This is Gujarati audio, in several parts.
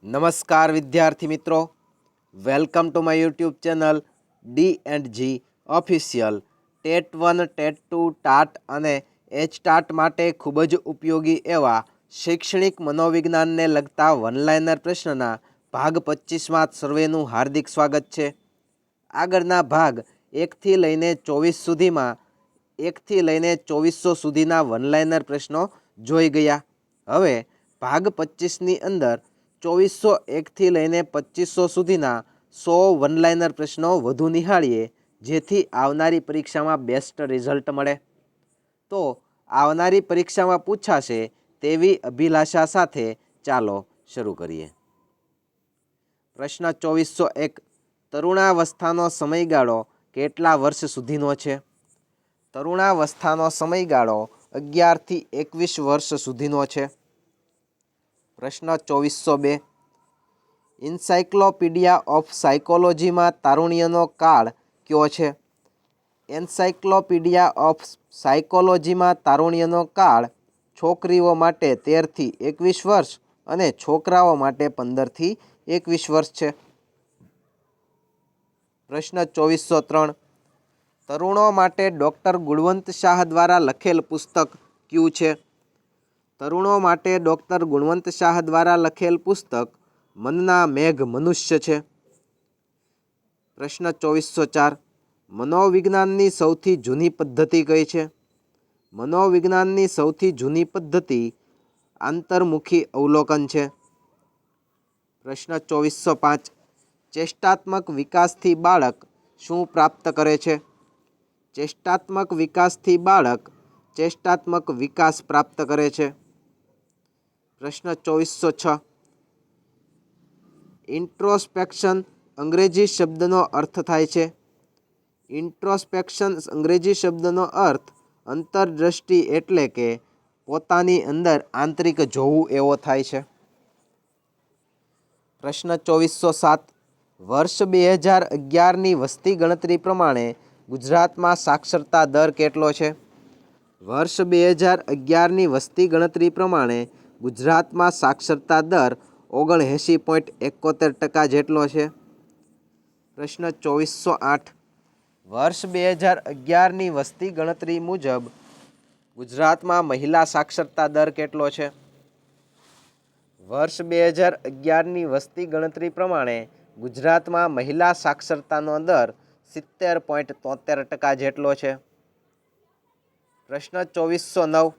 નમસ્કાર વિદ્યાર્થી મિત્રો, welcome to my YouTube channel D&G official. TET 1, TET 2, TAT અને એચ-ટાટ માટે ખૂબ જ ઉપયોગી એવા શૈક્ષણિક મનોવિજ્ઞાનને લગતા વનલાઇનર પ્રશ્નના ભાગ 25માં સર્વેનું હાર્દિક સ્વાગત છે. આગળના ભાગ 1થી લઈને 24 સુધીમાં 1થી લઈને 2400 સુધીના વનલાઇનર પ્રશ્નો જોઈ ગયા. હવે ભાગ 25ની અંદર 2401થી લઈને 2500 સુધીના 100 વનલાઇનર પ્રશ્નો વધુ નિહાળીએ, જેથી આવનારી પરીક્ષામાં બેસ્ટ રિઝલ્ટ મળે. તો આવનારી પરીક્ષામાં પૂછાશે તેવી અભિલાષા સાથે ચાલો શરૂ કરીએ. પ્રશ્ન 2401. તરુણાવસ્થાનો સમયગાળો કેટલા વર્ષ સુધીનો છે? તરુણાવસ્થાનો સમયગાળો 11 થી 21 વર્ષ સુધીનો છે. પ્રશ્ન 2402. એન્સાઇક્લોપીડિયા ઓફ સાયકોલોજીમાં તારુણ્યનો કાળ કયો છે? એન્સાઇક્લોપીડિયા ઓફ સાયકોલોજીમાં તારુણ્યનો કાળ છોકરીઓ માટે 13 થી 21 વર્ષ અને છોકરાઓ માટે 15 થી 21 વર્ષ છે. પ્રશ્ન 2403. તરુણો માટે ડૉક્ટર ગુણવંત શાહ દ્વારા લખેલ પુસ્તક કયું છે? તરુણો માટે ડૉક્ટર ગુણવંત શાહ દ્વારા લખેલ પુસ્તક મનના મેઘ મનુષ્ય છે. પ્રશ્ન 2404. મનોવિજ્ઞાનની સૌથી જૂની પદ્ધતિ કઈ છે? મનોવિજ્ઞાનની સૌથી જૂની પદ્ધતિ આંતરમુખી અવલોકન છે. પ્રશ્ન 2405. ચેષ્ટાત્મક વિકાસથી બાળક શું પ્રાપ્ત કરે છે? ચેષ્ટાત્મક વિકાસથી બાળક ચેષ્ટાત્મક વિકાસ પ્રાપ્ત કરે છે. પ્રશ્ન 2406. ઇન્ટ્રોસ્પેક્શન અંગ્રેજી શબ્દનો અર્થ થાય છે? ઇન્ટ્રોસ્પેક્શન અંગ્રેજી શબ્દનો અર્થ અંતરદ્રષ્ટિ એટલે કે પોતાની અંદર આંતરિક જોવું એવો થાય છે. પ્રશ્ન 2407. વર્ષ 2011ની વસ્તી ગણતરી પ્રમાણે ગુજરાતમાં સાક્ષરતા દર કેટલો છે? વર્ષ 2011ની વસ્તી ગણતરી પ્રમાણે ગુજરાતમાં સાક્ષરતા દર 79.71% જેટલો છે. પ્રશ્ન 2408. વર્ષ 2011ની વસ્તી ગણતરી મુજબ ગુજરાતમાં મહિલા સાક્ષરતા દર કેટલો છે? વર્ષ 2011ની વસ્તી ગણતરી પ્રમાણે ગુજરાતમાં મહિલા સાક્ષરતાનો દર 70.73% જેટલો છે. પ્રશ્ન 2409.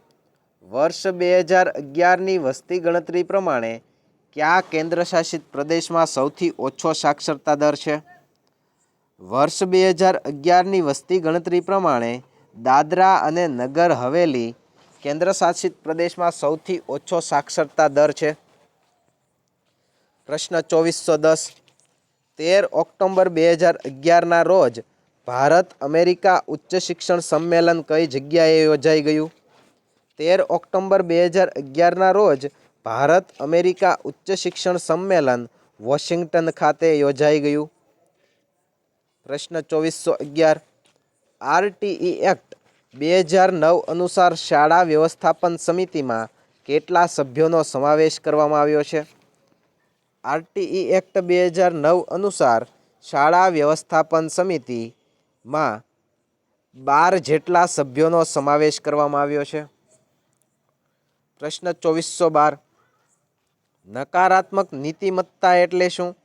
વર્ષ 2011ની વસ્તી ગણતરી પ્રમાણે કયા કેન્દ્રશાસિત પ્રદેશમાં સૌથી ઓછો સાક્ષરતા દર છે? વર્ષ 2011ની વસ્તી ગણતરી પ્રમાણે દાદરા અને નગર હવેલી કેન્દ્રશાસિત પ્રદેશમાં સૌથી ઓછો સાક્ષરતા દર છે. પ્રશ્ન 2410. 13 ઓક્ટોબર 2011ના રોજ ભારત અમેરિકા ઉચ્ચ શિક્ષણ સંમેલન કઈ જગ્યાએ યોજાઈ ગયું? 13 ઓક્ટોબર 2011ના રોજ ભારત અમેરિકા ઉચ્ચ શિક્ષણ સંમેલન વોશિંગ્ટન ખાતે યોજાઈ ગયું. પ્રશ્ન 2411. RTE એક્ટ 2009 અનુસાર શાળા વ્યવસ્થાપન સમિતિમાં કેટલા સભ્યોનો સમાવેશ કરવામાં આવ્યો છે? RTE એક્ટ 2009 અનુસાર શાળા વ્યવસ્થાપન સમિતિમાં 12 જેટલા સભ્યોનો સમાવેશ કરવામાં આવ્યો છે. પ્રશ્ન 2412. નકારાત્મક નીતિમત્તા એટલે શું?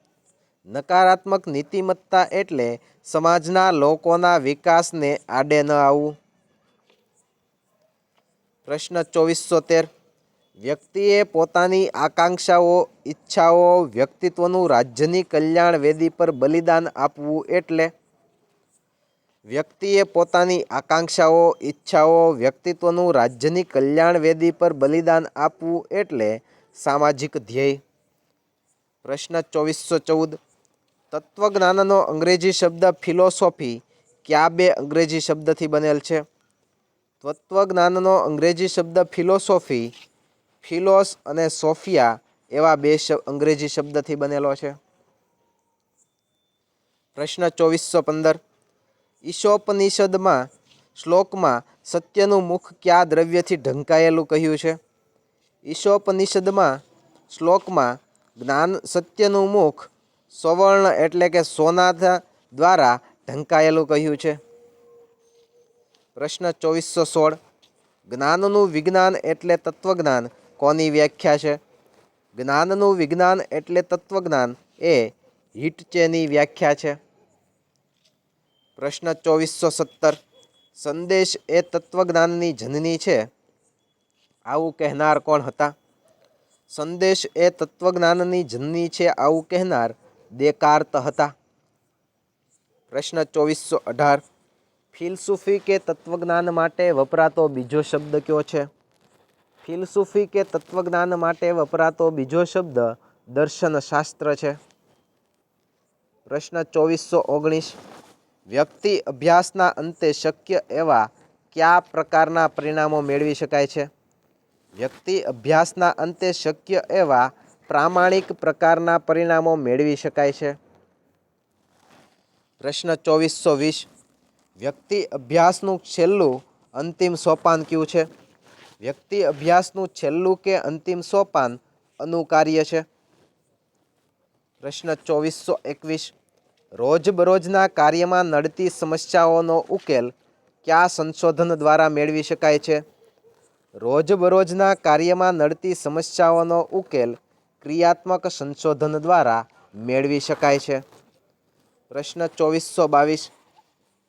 નકારાત્મક નીતિમત્તા એટલે સમાજના લોકોના વિકાસને આડે ન આવવું. પ્રશ્ન 2413. વ્યક્તિએ પોતાની આકાંક્ષાઓ, ઈચ્છાઓ, વ્યક્તિત્વનું રાજ્યની કલ્યાણ વેદી પર બલિદાન આપવું એટલે? વ્યક્તિએ પોતાની આકાંક્ષાઓ, ઈચ્છાઓ, વ્યક્તિત્વનું રાજ્યની કલ્યાણ વેદી પર બલિદાન આપવું એટલે સામાજિક ધ્યેય. પ્રશ્ન 2414. તત્વજ્ઞાનનો અંગ્રેજી શબ્દ ફિલોસોફી કયા બે અંગ્રેજી શબ્દથી બનેલ છે? તત્વજ્ઞાનનો અંગ્રેજી શબ્દ ફિલોસોફી ફિલોસ અને સોફિયા એવા બે અંગ્રેજી શબ્દથી બનેલો છે. પ્રશ્ન 2415. ઈશોપનિષદમાં શ્લોકમાં સત્યનું મુખ કયા દ્રવ્યથી ઢંકાયેલું કહ્યું છે? ઈશોપનિષદમાં શ્લોકમાં જ્ઞાન સત્યનું મુખ સવર્ણ એટલે કે સોના દ્વારા ઢંકાયેલું કહ્યું છે. પ્રશ્ન 2416. જ્ઞાનનું વિજ્ઞાન એટલે તત્વજ્ઞાન કોની વ્યાખ્યા છે? જ્ઞાનનું વિજ્ઞાન એટલે તત્વજ્ઞાન એ હિટચેની વ્યાખ્યા છે. પ્રશ્ન 2417. સંદેશ એ તત્વજ્ઞાનની જનની છે, આવું કહેનાર કોણ હતા? સંદેશ એ તત્વજ્ઞાનની જનની છે આવું કહેનાર દેકાર્ત હતા. પ્રશ્ન 2418. ફિલસૂફી કે તત્વજ્ઞાન માટે વપરાતો બીજો શબ્દ કયો છે? ફિલસૂફી કે તત્વજ્ઞાન માટે વપરાતો બીજો શબ્દ દર્શનશાસ્ત્ર છે. પ્રશ્ન 2419. વ્યક્તિ અભ્યાસના અંતે શક્ય એવા કયા પ્રકારના પરિણામો મેળવી શકાય છે? વ્યક્તિ અભ્યાસના અંતે શક્ય એવા પ્રામાણિક પ્રકારના પરિણામો મેળવી શકાય છે. પ્રશ્ન 2420. વ્યક્તિ અભ્યાસનું છેલ્લું અંતિમ સોપાન કયું છે? વ્યક્તિ અભ્યાસનું છેલ્લું કે અંતિમ સોપાન અનુકાર્ય છે. પ્રશ્ન 2421. રોજબરોજના કાર્યમાં નડતી સમસ્યાઓનો ઉકેલ કયા સંશોધન દ્વારા મેળવી શકાય છે? રોજબરોજના કાર્યમાં નડતી સમસ્યાઓનો ઉકેલ ક્રિયાત્મક સંશોધન દ્વારા મેળવી શકાય છે. પ્રશ્ન 2422.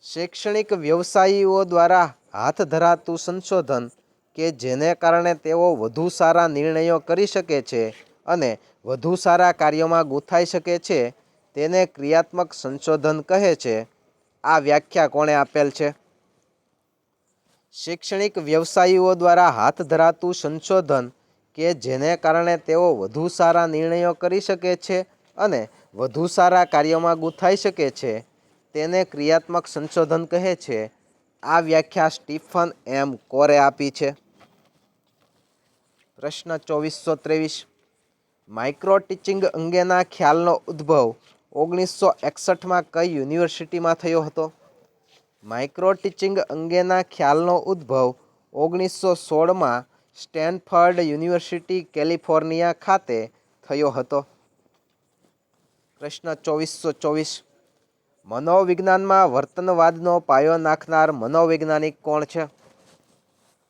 શૈક્ષણિક વ્યવસાયીઓ દ્વારા હાથ ધરાતું સંશોધન કે જેને કારણે તેઓ વધુ સારા નિર્ણયો કરી શકે છે અને વધુ સારા કાર્યોમાં ગૂંથાઈ શકે છે તેને ક્રિયાત્મક સંશોધન કહે છે. આ વ્યાખ્યા કોણે આપેલ છે? શૈક્ષણિક વ્યવસાયીઓ દ્વારા હાથ ધરાતું સંશોધન કે જેને કારણે તેઓ વધુ સારા નિર્ણયો કરી શકે છે અને વધુ સારા કાર્યોમાં ગૂંથાઈ શકે છે તેને ક્રિયાત્મક સંશોધન કહે છે. આ વ્યાખ્યા સ્ટીફન એમ કોરે આપી છે. પ્રશ્ન 2423. માઇક્રો ટીચિંગ અંગેના ખ્યાલનો ઉદ્ભવ 1961માં કઈ યુનિવર્સિટીમાં થયો હતો? માઇક્રો ટીચિંગ અંગેના ખ્યાલનો ઉદ્ભવ 1916માં સ્ટેનફર્ડ યુનિવર્સિટી કેલિફોર્નિયા ખાતે થયો હતો. પ્રશ્ન 2424. મનોવિજ્ઞાનમાં વર્તનવાદનો પાયો નાખનાર મનોવૈજ્ઞાનિક કોણ છે?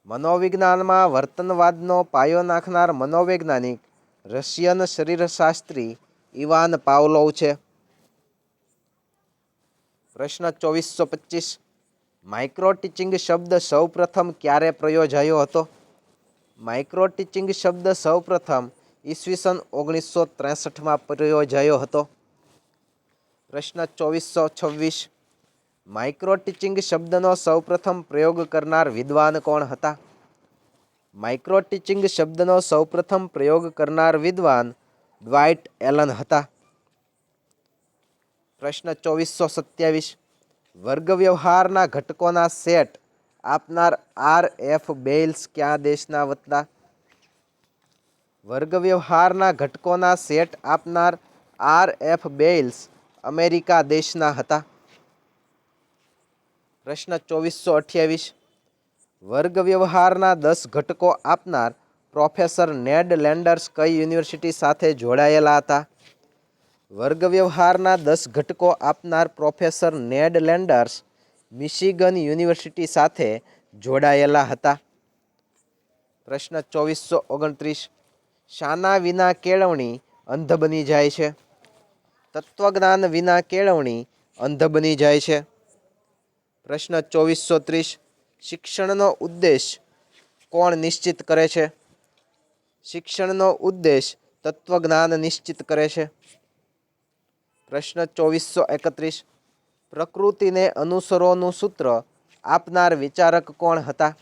મનોવિજ્ઞાનમાં વર્તનવાદનો પાયો નાખનાર મનોવૈજ્ઞાનિક રશિયન શરીરશાસ્ત્રી ઇવાન પાવલોવ છે. પ્રશ્ન 2425. માઇક્રો ટીચિંગ શબ્દ સૌપ્રથમ ક્યારે પ્રયોજાયો હતો? માઇક્રો ટીચિંગ શબ્દ સૌપ્રથમ ઈસવીસન 1963માં પ્રયોજાયો હતો. પ્રશ્ન 2426. માઇક્રો ટીચિંગ શબ્દનો સૌપ્રથમ પ્રયોગ કરનાર વિદ્વાન કોણ હતા? માઇક્રો ટીચિંગ શબ્દનો સૌપ્રથમ પ્રયોગ કરનાર વિદ્વાન ડ્વાઇટ એલન હતા. પ્રશ્ન 2427. વર્ગવ્યવહારના ઘટકોના સેટ આપનાર આર એફ બેઇલ્સ કયા દેશના વતના? વર્ગવ્યવહારના ઘટકોના સેટ આપનાર આર એફ બેઇલ્સ અમેરિકા દેશના હતા. પ્રશ્ન 2428. વર્ગવ્યવહારના 10 ઘટકો આપનાર પ્રોફેસર નેડ લેન્ડર્સ કઈ યુનિવર્સિટી સાથે જોડાયેલા હતા? વર્ગવ્યવહારના 10 ઘટકો આપનાર પ્રોફેસર નેડ લેન્ડર્સ મિશિગન યુનિવર્સિટી સાથે જોડાયેલા હતા. પ્રશ્ન 2429. શાના વિના કેળવણી અંધ બની જાય છે? તત્વજ્ઞાન વિના કેળવણી અંધ બની જાય છે. પ્રશ્ન 2430. શિક્ષણનો ઉદ્દેશ કોણ નિશ્ચિત કરે છે? શિક્ષણનો ઉદ્દેશ તત્વજ્ઞાન નિશ્ચિત કરે છે. પ્રશ્ન 2431. પ્રકૃતિને અનુસરોનું સૂત્ર આપનાર વિચારક કોણ હતા?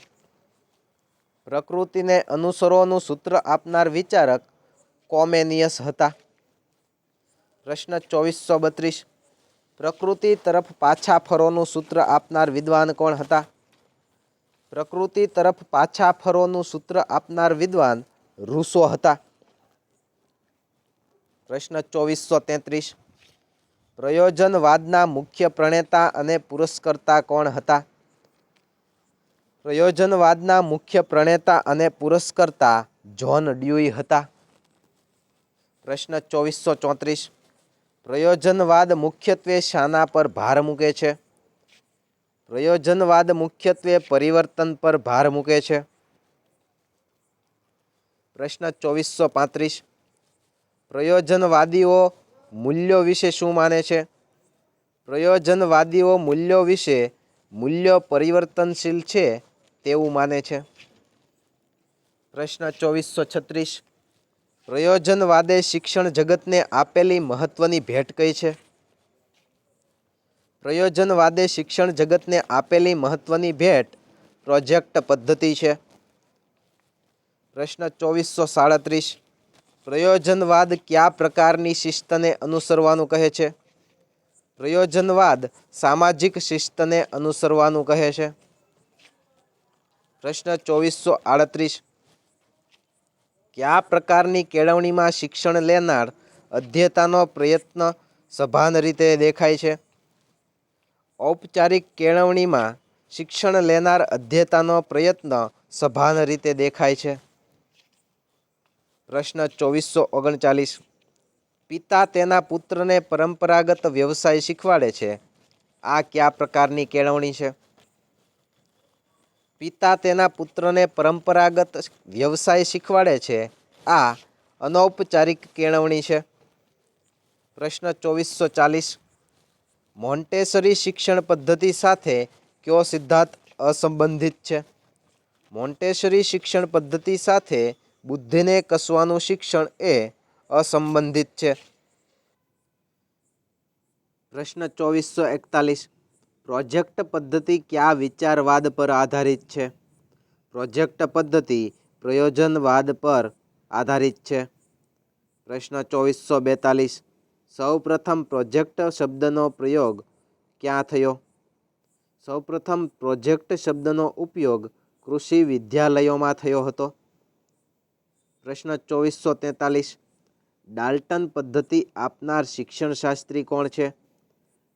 પ્રકૃતિને અનુસરોનું સૂત્ર આપનાર વિચારક કોમેનિયસ હતા. પ્રશ્ન 2432. પ્રકૃતિ તરફ પાછા ફરોનું સૂત્ર આપનાર વિદ્વાન કોણ હતા? પ્રકૃતિ તરફ પાછા ફરોનું સૂત્ર આપનાર વિદ્વાન રૂસો હતા. પ્રશ્ન 2433. પ્રયોજનવાદના મુખ્ય પ્રણેતા અને પુરસ્કર્તા કોણ હતા? પ્રયોજનવાદના મુખ્ય પ્રણેતા અને પુરસ્કર્તા જ્હોન ડ્યુઈ હતા. પ્રશ્ન 2434 પ્રયોજનવાદ મુખ્યત્વે શાના પર ભાર મૂકે છે? પ્રયોજનવાદ મુખ્યત્વે પરિવર્તન પર ભાર મૂકે છે. પ્રશ્ન 2435 પ્રયોજનવાદીઓ મૂલ્યો વિશે શું માને છે? પ્રયોજનવાદીઓ મૂલ્યો વિશે મૂલ્યો પરિવર્તનશીલ છે તેવું માને છે. પ્રશ્ન 2436 પ્રયોજનવાદે શિક્ષણ જગતને આપેલી મહત્વની ભેટ કઈ છે? પ્રયોજનવાદે શિક્ષણ જગતને આપેલી મહત્વની ભેટ પ્રોજેક્ટ પદ્ધતિ છે. પ્રશ્ન 2437 પ્રયોજનવાદ કયા પ્રકારની શિસ્તને અનુસરવાનું કહે છે? પ્રયોજનવાદ સામાજિક શિસ્તને અનુસરવાનું કહે છે. પ્રશ્ન 2438 કયા પ્રકારની કેળવણીમાં શિક્ષણ લેનાર અધ્યેતાનો પ્રયત્ન સભાન રીતે દેખાય છે? ઔપચારિક કેળવણીમાં શિક્ષણ લેનાર અધ્યેતાનો પ્રયત્ન સભાન રીતે દેખાય છે. પ્રશ્ન 2439 પિતા તેના પુત્રને પરંપરાગત વ્યવસાય શીખવાડે છે. આ કયા પ્રકારની કેળવણી છે? પિતા તેના પુત્રને પરંપરાગત વ્યવસાય શીખવાડે છે. આ અનૌપચારિક કેળવણી છે. પ્રશ્ન 2440 મોન્ટેસરી શિક્ષણ પદ્ધતિ સાથે કયો સિદ્ધાંત અસંબંધિત છે? મોન્ટેસરી શિક્ષણ પદ્ધતિ સાથે બુદ્ધિને કસવાનું શિક્ષણ એ અસંબંધિત છે. પ્રશ્ન 2441 પ્રોજેક્ટ પદ્ધતિ કયા વિચારવાદ પર આધારિત છે? પ્રોજેક્ટ પદ્ધતિ પ્રયોજનવાદ પર આધારિત છે. પ્રશ્ન 2442 સૌપ્રથમ પ્રોજેક્ટ શબ્દનો પ્રયોગ ક્યાં થયો? સૌપ્રથમ પ્રોજેક્ટ શબ્દનો ઉપયોગ કૃષિ વિદ્યાલયોમાં થયો હતો. પ્રશ્ન 2443 ડાલ્ટન પદ્ધતિ આપનાર શિક્ષણશાસ્ત્રી કોણ છે?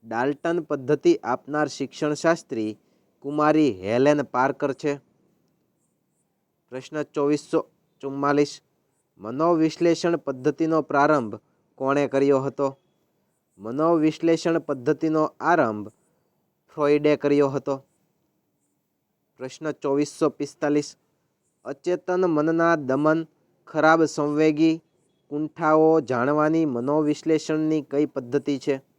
ડાલ્ટન પદ્ધતિ આપનાર શિક્ષણશાસ્ત્રી કુમારી હેલેન પાર્કર છે. પ્રશ્ન 2444 મનોવિશ્લેષણ પદ્ધતિનો પ્રારંભ કોણે કર્યો હતો? મનોવિશ્લેષણ પદ્ધતિનો આરંભ ફ્રોઈડે કર્યો હતો. પ્રશ્ન 2445 અચેતન મનના દમન ખરાબ સંવેગી કુંઠાઓ જાણવાની મનોવિશ્લેષણની કઈ પદ્ધતિ છે?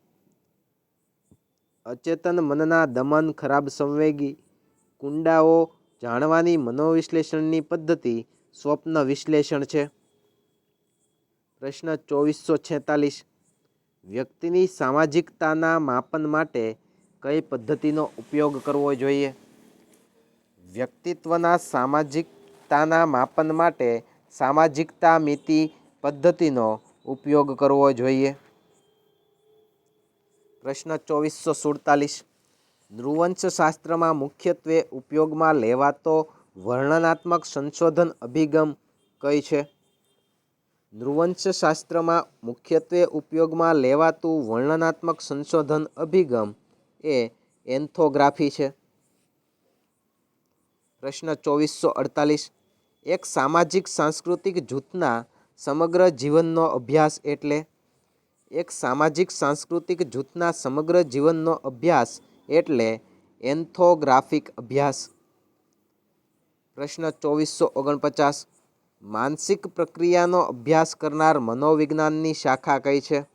અચેતન મનના દમન ખરાબ સંવેગી કુંડાઓ જાણવાની મનોવિશ્લેષણની પદ્ધતિ સ્વપ્ન વિશ્લેષણ છે. પ્રશ્ન 2446 વ્યક્તિની સામાજિકતાના માપન માટે કઈ પદ્ધતિનો ઉપયોગ કરવો જોઈએ? વ્યક્તિત્વના સામાજિકતાના માપન માટે સામાજિકતા મિતિ પદ્ધતિનો ઉપયોગ કરવો જોઈએ. પ્રશ્ન 2447 નૃવંશશાસ્ત્રમાં મુખ્યત્વે ઉપયોગમાં લેવાતો વર્ણનાત્મક સંશોધન અભિગમ કઈ છે? નૃવંશશાસ્ત્રમાં મુખ્યત્વે ઉપયોગમાં લેવાતું વર્ણનાત્મક સંશોધન અભિગમ એ એન્થોગ્રાફી છે. પ્રશ્ન 2448 એક સામાજિક સાંસ્કૃતિક જૂથના સમગ્ર જીવનનો અભ્યાસ એટલે? એક સામાજિક સાંસ્કૃતિક જૂથના સમગ્ર જીવનનો અભ્યાસ એટલે એન્થોગ્રાફિક અભ્યાસ. પ્રશ્ન 2449 માનસિક પ્રક્રિયાનો અભ્યાસ કરનાર મનોવિજ્ઞાનની શાખા કઈ છે?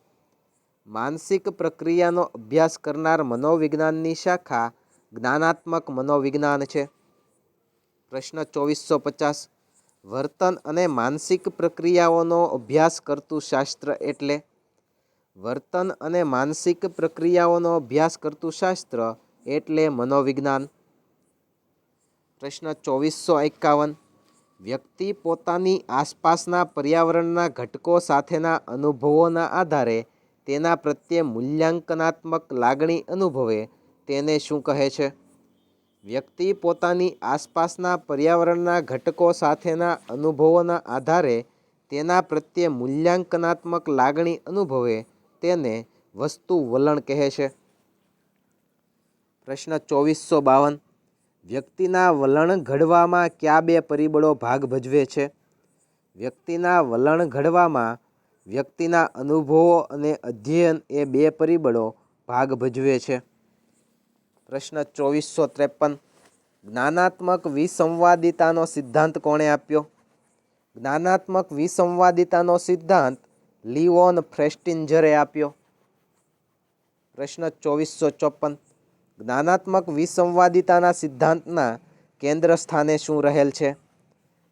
માનસિક પ્રક્રિયાનો અભ્યાસ કરનાર મનોવિજ્ઞાનની શાખા જ્ઞાનાત્મક મનોવિજ્ઞાન છે. પ્રશ્ન 2450 વર્તન અને માનસિક પ્રક્રિયાઓનો અભ્યાસ કરતું શાસ્ત્ર એટલે? વર્તન અને માનસિક પ્રક્રિયાઓનો અભ્યાસ કરતું શાસ્ત્ર એટલે મનોવિજ્ઞાન. પ્રશ્ન 2451 વ્યક્તિ પોતાની આસપાસના પર્યાવરણના ઘટકો સાથેના અનુભવોના આધારે તેના પ્રત્યે મૂલ્યાંકનાત્મક લાગણી અનુભવે તેને શું કહે છે? વ્યક્તિ પોતાની આસપાસના પર્યાવરણના ઘટકો સાથેના અનુભવોના આધારે તેના પ્રત્યે મૂલ્યાંકનાત્મક લાગણી અનુભવે તેને વસ્તુ વલણ કહે છે. પ્રશ્ન 2452 વ્યક્તિના વલણ ઘડવામાં કયા બે પરિબળો ભાગ ભજવે છે? વ્યક્તિના વલણ ઘડવામાં વ્યક્તિના અનુભવો અને અધ્યયન એ બે પરિબળો ભાગ ભજવે છે. પ્રશ્ન 2453. જ્ઞાનાત્મક વિસંવાદિતાનો સિદ્ધાંત કોણે આપ્યો? જ્ઞાનાત્મક વિસંવાદિતાનો સિદ્ધાંત લિઓન ફ્રેસ્ટિન્જરે આપ્યો. પ્રશ્ન 2454. જ્ઞાનાત્મક વિસંવાદિતાના સિદ્ધાંતના કેન્દ્ર સ્થાને શું રહેલ છે?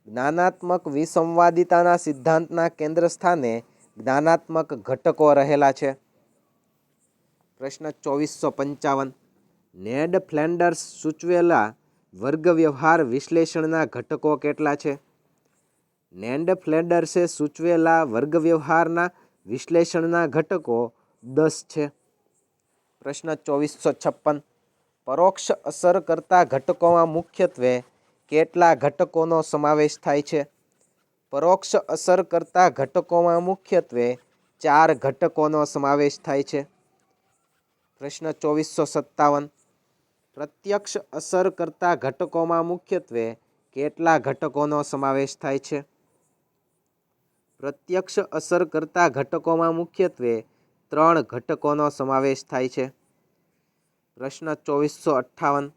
જ્ઞાનાત્મક વિસંવાદિતાના સિદ્ધાંતના કેન્દ્ર સ્થાને જ્ઞાનાત્મક ઘટકો રહેલા છે. પ્રશ્ન 2455. નેડ ફ્લેન્ડર્સ સૂચવેલા વર્ગ વ્યવહાર વિશ્લેષણના ઘટકો કેટલા છે? નેડ ફ્લેન્ડર્સે સૂચવેલા વર્ગ વ્યવહારના વિશ્લેષણના ઘટકો 10 છે. પ્રશ્ન 2456. પરોક્ષ અસર કરતા ઘટકોમાં મુખ્યત્વે કેટલા ઘટકોનો સમાવેશ થાય છે? પરોક્ષ અસર કરતા ઘટકોમાં મુખ્યત્વે 4 ઘટકોનો સમાવેશ થાય છે. પ્રશ્ન 2457. પ્રત્યક્ષ અસર કરતા ઘટકોમાં મુખ્યત્વે કેટલા ઘટકોનો સમાવેશ થાય છે? પ્રત્યક્ષ અસર કરતા ઘટકોમાં મુખ્યત્વે 3 ઘટકોનો સમાવેશ થાય છે. પ્રશ્ન 2458.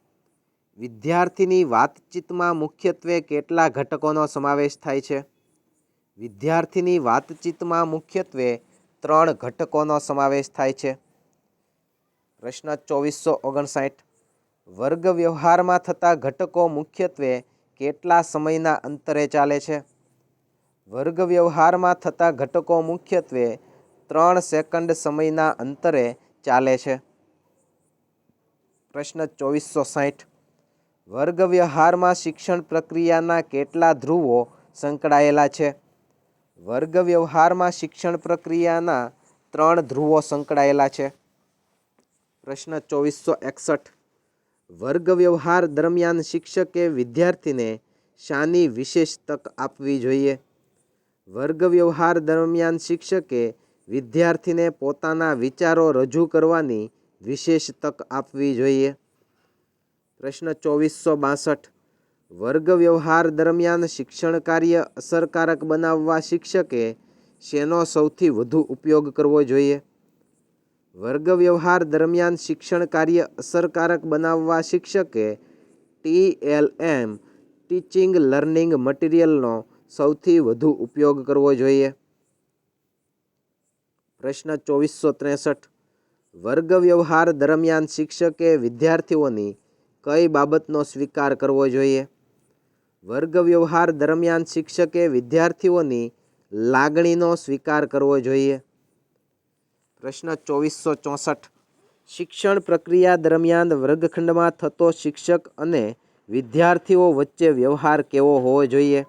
વિદ્યાર્થીની વાતચીતમાં મુખ્યત્વે કેટલા ઘટકોનો સમાવેશ થાય છે? વિદ્યાર્થીની વાતચીતમાં મુખ્યત્વે 3 ઘટકોનો સમાવેશ થાય છે. પ્રશ્ન 2459. વર્ગ વ્યવહારમાં થતા ઘટકો મુખ્યત્વે કેટલા સમયના અંતરે ચાલે છે? વર્ગ વ્યવહારમાં થતા ઘટકો મુખ્યત્વે 3 સેકન્ડ સમયના અંતરે ચાલે છે. પ્રશ્ન 2460. વર્ગ વ્યવહારમાં શિક્ષણ પ્રક્રિયાના કેટલા ધ્રુવો સંકળાયેલા છે? વર્ગ વ્યવહારમાં શિક્ષણ પ્રક્રિયાના 3 ધ્રુવો સંકળાયેલા છે. પ્રશ્ન 2461. વર્ગ વ્યવહાર દરમિયાન શિક્ષકે વિદ્યાર્થીને શાની વિશેષ તક આપવી જોઈએ? વર્ગ વ્યવહાર દરમિયાન શિક્ષકે વિદ્યાર્થીને પોતાના વિચારો રજૂ કરવાની વિશેષ તક આપવી જોઈએ. પ્રશ્ન 2462. વર્ગ વ્યવહાર દરમિયાન શિક્ષણ કાર્ય અસરકારક બનાવવા શિક્ષકે શેનો સૌથી વધુ ઉપયોગ કરવો જોઈએ? વર્ગ વ્યવહાર દરમિયાન શિક્ષણ કાર્ય અસરકારક બનાવવા શિક્ષકે TLM ટીચિંગ લર્નિંગ મટીરિયલનો સૌથી વધુ ઉપયોગ કરવો જોઈએ. પ્રશ્ન 2463. વર્ગ વ્યવહાર દરમિયાન શિક્ષકે વિદ્યાર્થીઓની કઈ બાબતનો સ્વીકાર કરવો જોઈએ? વર્ગ વ્યવહાર દરમિયાન શિક્ષકે વિદ્યાર્થીઓની લાગણીનો સ્વીકાર કરવો જોઈએ. પ્રશ્ન 2464. શિક્ષણ પ્રક્રિયા દરમિયાન વર્ગખંડમાં થતો શિક્ષક અને વિદ્યાર્થીઓ વચ્ચે વ્યવહાર કેવો હોવો જોઈએ?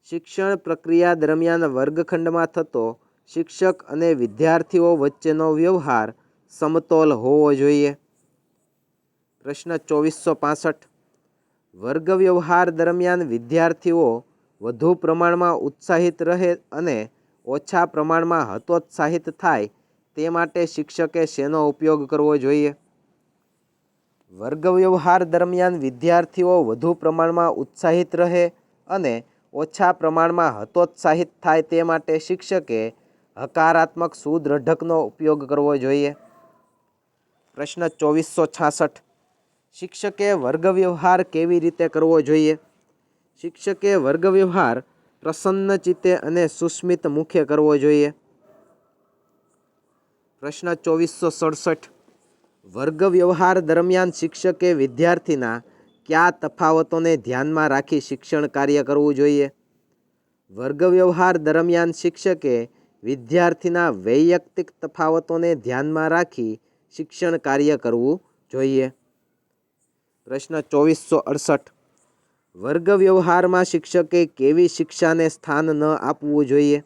શિક્ષણ પ્રક્રિયા દરમિયાન વર્ગખંડમાં થતો શિક્ષક અને વિદ્યાર્થીઓ વચ્ચેનો વ્યવહાર સમતોલ હોવો જોઈએ. પ્રશ્ન 2465. વર્ગ વ્યવહાર દરમિયાન વિદ્યાર્થીઓ વધુ પ્રમાણમાં ઉત્સાહિત રહે અને ઓછા પ્રમાણમાં હતોત્સાહિત થાય તે માટે શિક્ષકે શેનો ઉપયોગ કરવો જોઈએ? વર્ગ વ્યવહાર દરમિયાન વિદ્યાર્થીઓ વધુ પ્રમાણમાં ઉત્સાહિત રહે અને ઓછા પ્રમાણમાં હતોત્સાહિત થાય તે માટે શિક્ષકે હકારાત્મક સુદ્રઢકનો ઉપયોગ કરવો જોઈએ. પ્રશ્ન 2466. શિક્ષકે વર્ગ વ્યવહાર કેવી રીતે કરવો જોઈએ? શિક્ષકે વર્ગ વ્યવહાર પ્રસન્ન ચિત્તે અને સુસ્મિત મુખે કરવો જોઈએ. પ્રશ્ન 2467. વર્ગ વ્યવહાર દરમિયાન શિક્ષકે વિદ્યાર્થીના કયા તફાવતોને ધ્યાનમાં રાખી શિક્ષણ કાર્ય કરવું જોઈએ? વર્ગ વ્યવહાર દરમિયાન શિક્ષકે વિદ્યાર્થીના વૈયક્તિક તફાવતોને ધ્યાનમાં રાખી શિક્ષણ કાર્ય કરવું જોઈએ. પ્રશ્ન 2468. વર્ગ વ્યવહારમાં શિક્ષકે કેવી શિક્ષાને સ્થાન ન આપવું જોઈએ?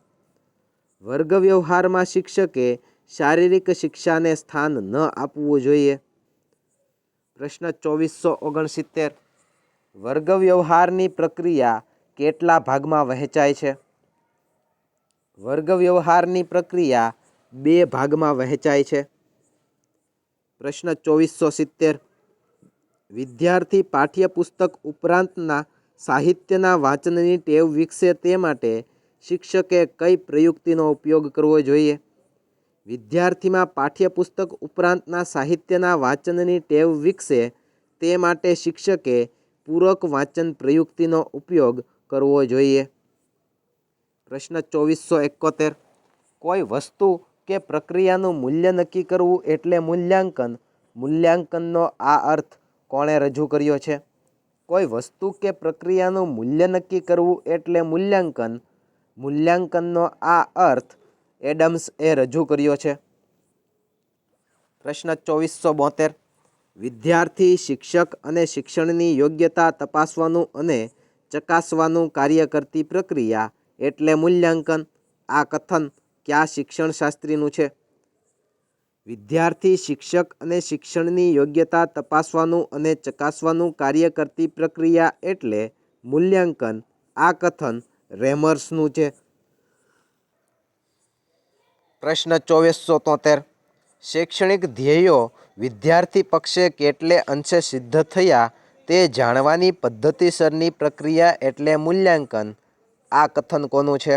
વર્ગ વ્યવહારમાં શિક્ષકે શારીરિક શિક્ષાને સ્થાન ન આપવું જોઈએ. પ્રશ્ન 2469. વર્ગ વ્યવહારની પ્રક્રિયા કેટલા ભાગમાં વહેંચાય છે? વર્ગ વ્યવહારની પ્રક્રિયા 2 ભાગમાં વહેંચાય છે. પ્રશ્ન 2470. વિદ્યાર્થી પાઠ્યપુસ્તક ઉપરાંતના સાહિત્યના વાંચનની ટેવ વિકસે તે માટે શિક્ષકે કઈ પ્રયુક્તિનો ઉપયોગ કરવો જોઈએ? વિદ્યાર્થીમાં પાઠ્યપુસ્તક ઉપરાંતના સાહિત્યના વાંચનની ટેવ વિકસે તે માટે શિક્ષકે પૂરક વાંચન પ્રયુક્તિનો ઉપયોગ કરવો જોઈએ. પ્રશ્ન 2471. કોઈ વસ્તુ કે પ્રક્રિયાનું મૂલ્ય નક્કી કરવું એટલે મૂલ્યાંકન. મૂલ્યાંકનનો આ અર્થ કોણે રજૂ કર્યો છે? કોઈ વસ્તુ કે પ્રક્રિયાનું મૂલ્ય નક્કી કરવું એટલે મૂલ્યાંકન. મૂલ્યાંકનનો આ અર્થ એડમ્સએ રજૂ કર્યો છે. પ્રશ્ન 2472. વિદ્યાર્થી, શિક્ષક અને શિક્ષણની યોગ્યતા તપાસવાનું અને ચકાસવાનું કાર્ય કરતી પ્રક્રિયા એટલે મૂલ્યાંકન. આ કથન કયા શિક્ષણશાસ્ત્રીનું છે? વિદ્યાર્થી, શિક્ષક અને શિક્ષણની યોગ્યતા તપાસવાનું અને ચકાસવાનું કાર્ય કરતી પ્રક્રિયા એટલે મૂલ્યાંકન. આ કથન રેમર્સનું છે. પ્રશ્ન 2473. શૈક્ષણિક ધ્યેયો વિદ્યાર્થી પક્ષે કેટલે અંશે સિદ્ધ થયા તે જાણવાની પદ્ધતિસરની પ્રક્રિયા એટલે મૂલ્યાંકન. આ કથન કોનું છે?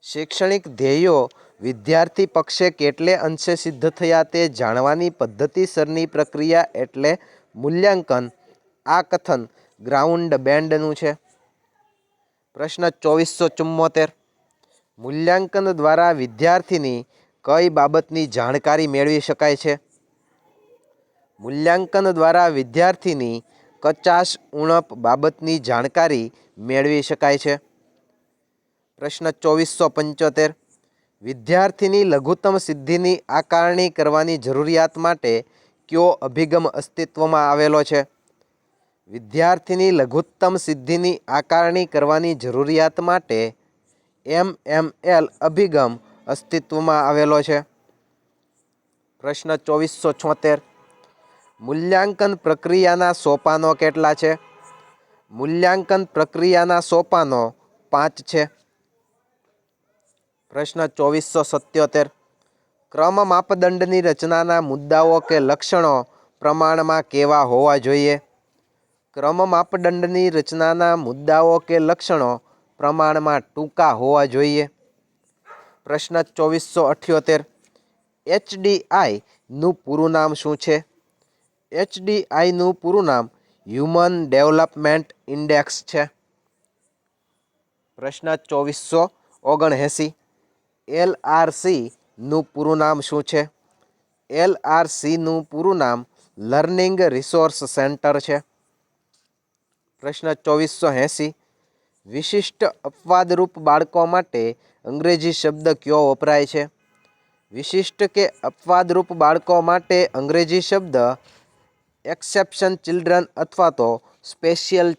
શૈક્ષણિક ધ્યેયો વિદ્યાર્થી પક્ષે કેટલે અંશે સિદ્ધ થયા તે જાણવાની પદ્ધતિસરની પ્રક્રિયા એટલે મૂલ્યાંકન. આ કથન ગ્રાઉન્ડ બેન્ડનું છે. પ્રશ્ન 2474. મૂલ્યાંકન દ્વારા વિદ્યાર્થીની કઈ બાબતની જાણકારી મેળવી શકાય છે? મૂલ્યાંકન દ્વારા વિદ્યાર્થીની 50 ઉણપ બાબતની જાણકારી મેળવી શકાય છે. પ્રશ્ન 2475. વિદ્યાર્થીની લઘુત્તમ સિદ્ધિની આકારણી કરવાની જરૂરિયાત માટે કયો અભિગમ અસ્તિત્વમાં આવેલો છે? વિદ્યાર્થીની લઘુત્તમ સિદ્ધિની આકારણી કરવાની જરૂરિયાત માટે MML અભિગમ અસ્તિત્વમાં આવેલો છે. પ્રશ્ન 2476. મૂલ્યાંકન પ્રક્રિયાના સોપાનો કેટલા છે? મૂલ્યાંકન પ્રક્રિયાના સોપાનો 5 છે. પ્રશ્ન 2477. ક્રમ માપદંડની રચનાના મુદ્દાઓ કે લક્ષણો પ્રમાણમાં કેવા હોવા જોઈએ? ક્રમ માપદંડની રચનાના મુદ્દાઓ કે લક્ષણો પ્રમાણમાં ટૂંકા હોવા જોઈએ. પ્રશ્ન 2478. HDI-નું પૂરું નામ શું છે? HDI-નું પૂરું નામ હ્યુમન ડેવલપમેન્ટ ઇન્ડેક્સ છે. પ્રશ્ન 2479. LRC-નું પૂરું નામ શું છે? LRC-નું પૂરું નામ લર્નિંગ રિસોર્સ સેન્ટર છે. પ્રશ્ન 2480. વિશિષ્ટ અપવાદરૂપ બાળકો માટે અંગ્રેજી શબ્દ કયો વપરાય છે? વિશિષ્ટ કે અપવાદરૂપ બાળકો માટે અંગ્રેજી શબ્દ એક્સેપ્શન ચિલ્ડ્રન અથવા તો સ્પેશિયલ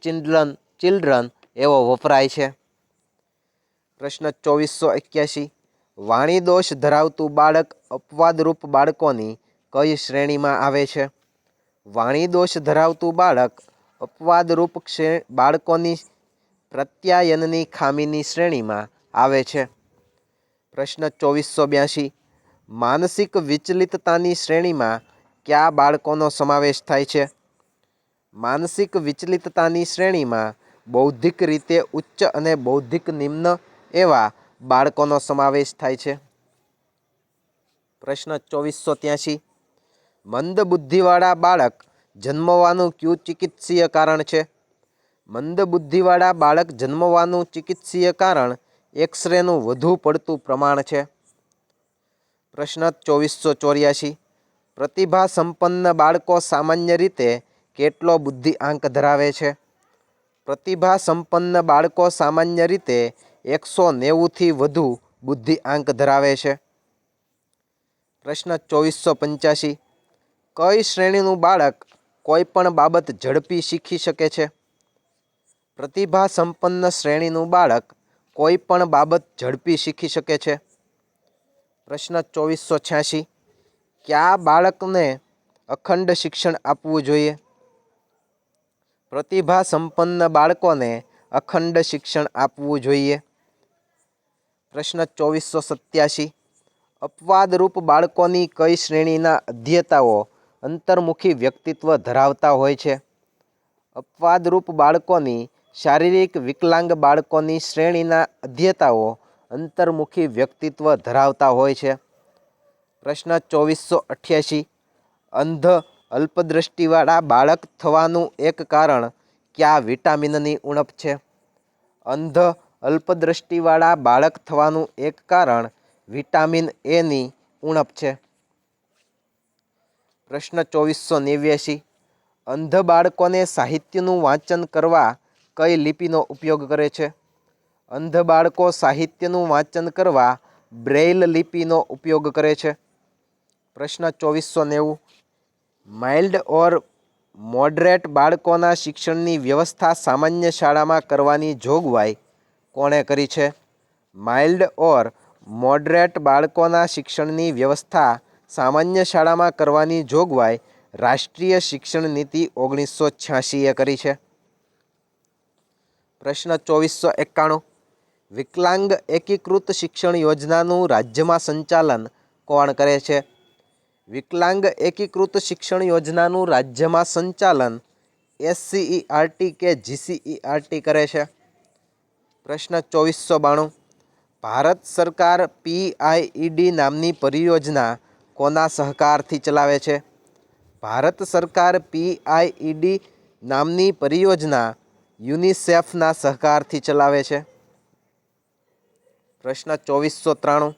ચિલ્ડ્રન એવો વપરાય છે. પ્રશ્ન 2481. વાણી દોષ ધરાવતું બાળક અપવાદરૂપ બાળકોની કઈ શ્રેણીમાં આવે છે? વાણી દોષ ધરાવતું બાળક અપવાદરૂપ બાળકોની પ્રત્યાયનની ખામીની શ્રેણીમાં આવે છે. પ્રશ્ન 2482. માનસિક વિચલિતતાની શ્રેણીમાં કયા બાળકોનો સમાવેશ થાય છે? માનસિક વિચલિતતાની શ્રેણીમાં બૌદ્ધિક રીતે ઉચ્ચ અને બૌદ્ધિક નિમ્ન એવા બાળકોનો સમાવેશ થાય છે. પ્રશ્ન 2483. મંદ બુદ્ધિવાળા બાળક જન્મવાનું કયું ચિકિત્સીય કારણ છે? મંદ બુદ્ધિવાળા બાળક જન્મવાનું ચિકિત્સીય કારણ એક્સરેનું વધુ પડતું પ્રમાણ છે. પ્રશ્ન 2484. પ્રતિભા સંપન્ન બાળકો સામાન્ય રીતે કેટલો બુદ્ધિઆંક ધરાવે છે? પ્રતિભા સંપન્ન બાળકો સામાન્ય રીતે 190થી વધુ બુદ્ધિઆંક ધરાવે છે. પ્રશ્ન 2485. કઈ શ્રેણીનું બાળક કોઈ પણ બાબત ઝડપી શીખી શકે છે? પ્રતિભા સંપન્ન શ્રેણીનું બાળક કોઈ પણ બાબત ઝડપી શીખી શકે છે. પ્રશ્ન 2486. કયા બાળકને અખંડ શિક્ષણ આપવું જોઈએ? પ્રતિભા સંપન્ન બાળકોને અખંડ શિક્ષણ આપવું જોઈએ. પ્રશ્ન 2487. અપવાદરૂપ બાળકોની કઈ શ્રેણીના અધ્યેતાઓ અંતર્મુખી વ્યક્તિત્વ ધરાવતા હોય છે? અપવાદરૂપ બાળકોની શારીરિક વિકલાંગ બાળકોની શ્રેણીના અધ્યેતાઓ અંતર્મુખી વ્યક્તિત્વ ધરાવતા હોય છે? પ્રશ્ન 2488. અંધ અલ્પદ્રષ્ટિવાળા બાળક થવાનું એક કારણ કયા વિટામિનની ઉણપ છે? અંધ અલ્પદ્રષ્ટિવાળા બાળક થવાનું એક કારણ વિટામિન એની ઉણપ છે. પ્રશ્ન 2489. અંધ બાળકોને સાહિત્યનું વાંચન કરવા કઈ લિપિનો ઉપયોગ કરે છે? અંધ બાળકો સાહિત્યનું વાંચન કરવા બ્રેઇલ લિપિનો ઉપયોગ કરે છે. પ્રશ્ન 2490. માઇલ્ડ ઓર મોડરેટ બાળકોના શિક્ષણની વ્યવસ્થા સામાન્ય શાળામાં કરવાની જોગવાઈ કોણે કરી છે? માઇલ્ડ ઓર મોડરેટ બાળકોના શિક્ષણની વ્યવસ્થા સામાન્ય શાળામાં કરવાની જોગવાઈ રાષ્ટ્રીય શિક્ષણ નીતિ 1986 કરી છે. પ્રશ્ન 2491. વિકલાંગ એકીકૃત શિક્ષણ યોજનાનું રાજ્યમાં સંચાલન કોણ કરે છે? વિકલાંગ એકીકૃત શિક્ષણ યોજનાનું રાજ્યમાં સંચાલન SCERT કે GCERT કરે છે. પ્રશ્ન 2492. ભારત સરકાર PIED નામની પરિયોજના કોના સહકારથી ચલાવે છે? ભારત સરકાર PIED નામની પરિયોજના યુનિસેફના સહકારથી ચલાવે છે. પ્રશ્ન 2493.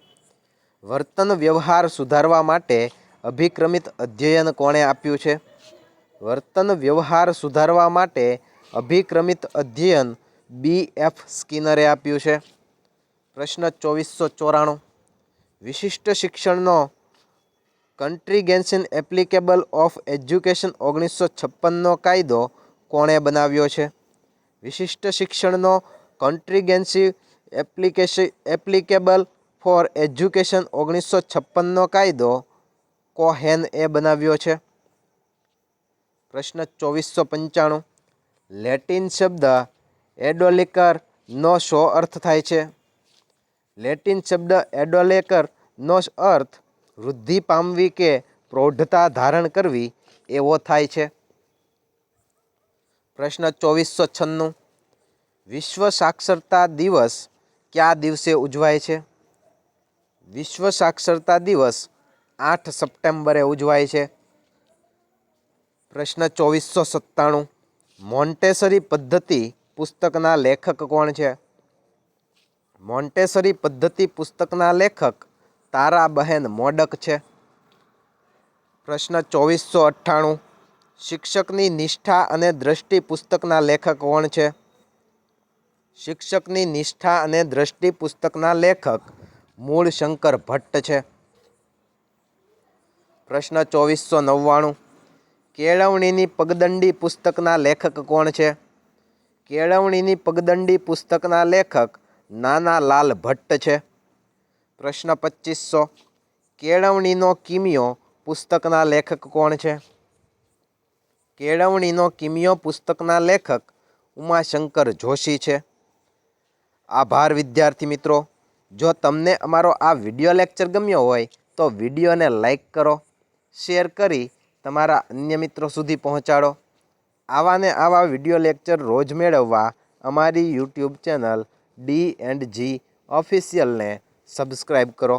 વર્તન વ્યવહાર સુધારવા માટે અભિક્રમિત અધ્યયન કોણે આપ્યું છે? વર્તન વ્યવહાર સુધારવા માટે અભિક્રમિત અધ્યયન BF સ્કિનરે આપ્યું છે. પ્રશ્ન 2494. વિશિષ્ટ શિક્ષણનો કન્ટ્રીગેન્શન એપ્લિકેબલ ઓફ એજ્યુકેશન 1956નો કાયદો કોણે બનાવ્યો છે? વિશિષ્ટ શિક્ષણનો કન્ટ્રીગેન્સિવ એપ્લિકેબલ ફોર એજ્યુકેશન 1956નો કાયદો કોહેન એ બનાવ્યો છે. પ્રશ્ન 2495. લેટિન શબ્દ એડોલેકર નો શો અર્થ થાય છે? લેટિન શબ્દ એડોલેકર નો અર્થ વૃદ્ધિ પામવી કે પ્રૌઢતા ધારણ કરવી એવો થાય છે. પ્રશ્ન 2496. વિશ્વ સાક્ષરતા દિવસ કયા દિવસે ઉજવાય છે? વિશ્વ સાક્ષરતા દિવસ 8 સપ્ટેમ્બરે ઉજવાય છે. પ્રશ્ન 2497. મોન્ટેસરી પદ્ધતિ પુસ્તકના લેખક કોણ છે? મોન્ટેસરી પદ્ધતિ પુસ્તકના લેખક તારાબહેન મોડક છે. પ્રશ્ન 2498. શિક્ષકની નિષ્ઠા અને દ્રષ્ટિ પુસ્તકના લેખક કોણ છે? શિક્ષકની નિષ્ઠા અને દ્રષ્ટિ પુસ્તકના લેખક મૂળશંકર ભટ્ટ છે. પ્રશ્ન 2499. કેળવણીની પગદંડી પુસ્તકના લેખક કોણ છે? કેળવણીની પગદંડી પુસ્તકના લેખક નાનાલાલ ભટ્ટ છે. પ્રશ્ન 2500. કેળવણીનો કિમિયો પુસ્તકના લેખક કોણ છે? કેળવણીનો કિમિયો પુસ્તકના લેખક ઉમાશંકર જોશી છે. આભાર વિદ્યાર્થી મિત્રો. જો તમને અમારો આ વિડીયો લેક્ચર ગમ્યો હોય તો વિડીયોને લાઈક કરો, શેર કરી તમારા અન્ય મિત્રો સુધી પહોંચાડો. આવા ને આવા વિડીયો લેક્ચર રોજ મેળવવા અમારી યુટ્યુબ ચેનલ D&G ઓફિશિયલને સબસ્ક્રાઈબ કરો.